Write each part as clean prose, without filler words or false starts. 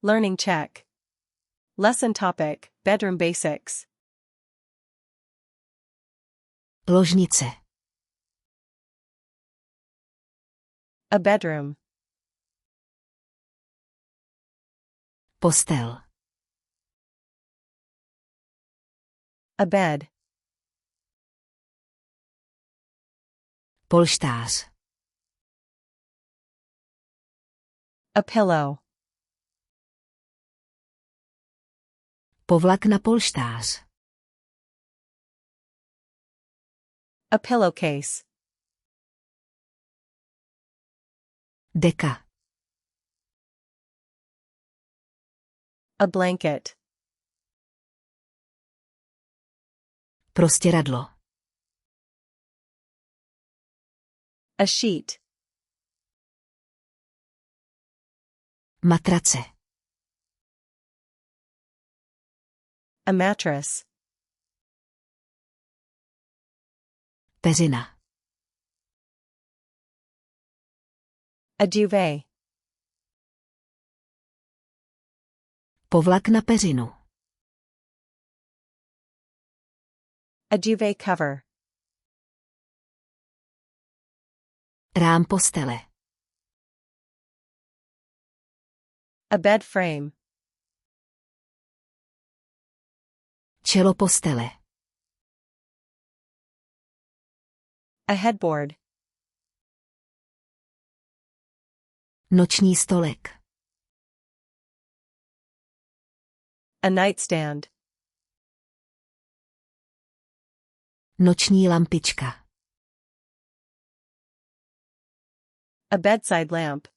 Learning Czech. Lesson topic, Bedroom Basics. Ložnice. A bedroom. Postel. A bed. Polštář. A pillow. Povlak na polštář. A pillowcase. Deka. A blanket. Prostěradlo. A sheet. Matrace. A mattress. Peřina. A duvet. Povlak na peřinu. A duvet cover. Rám postele. A bed frame. Čelo postele. A headboard. Noční stolek. A nightstand. Noční lampička. A bedside lamp.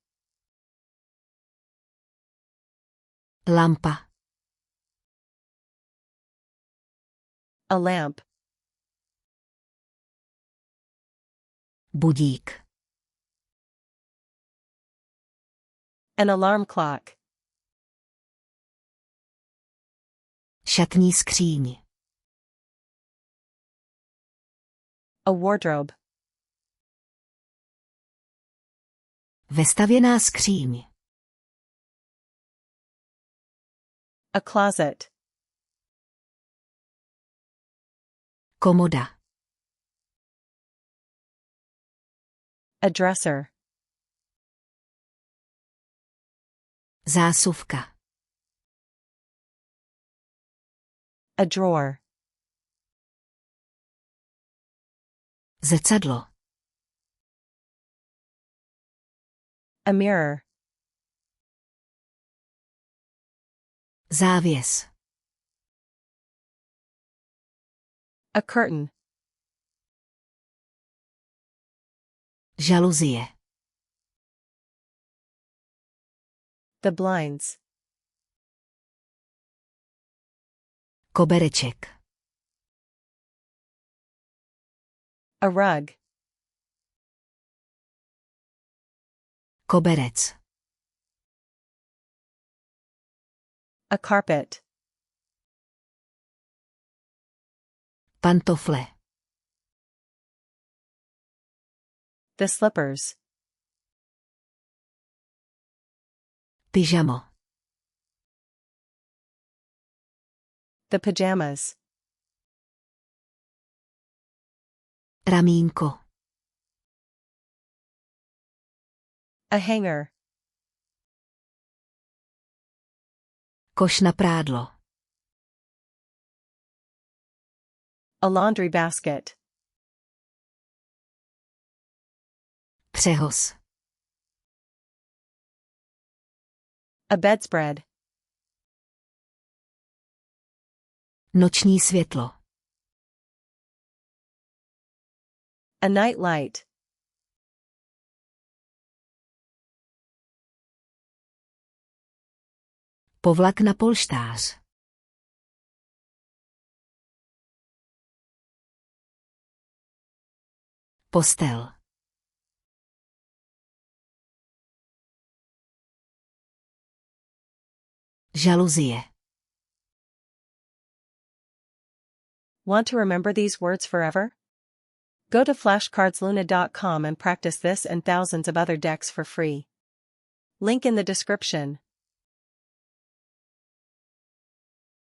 Lampa. A lamp. Budík. An alarm clock. Šatní skříň. A wardrobe. Vestavěná skříň. A closet. Komoda. A dresser. Zásuvka. A drawer. Zrcadlo. A mirror. Závěs. A curtain. Žaluzie. The blinds. Kobereček. A rug. Koberec. A carpet. Pantofle. The slippers. Pyžamo. The pajamas. Ramínko. A hanger. Koš na prádlo. A laundry basket. Přehoz. A bedspread. Noční světlo. A night light. Povlak na polštář. Postel. Žaluzie. Want to remember these words forever? Go to flashcardsluna.com and practice this and thousands of other decks for free. Link in the description.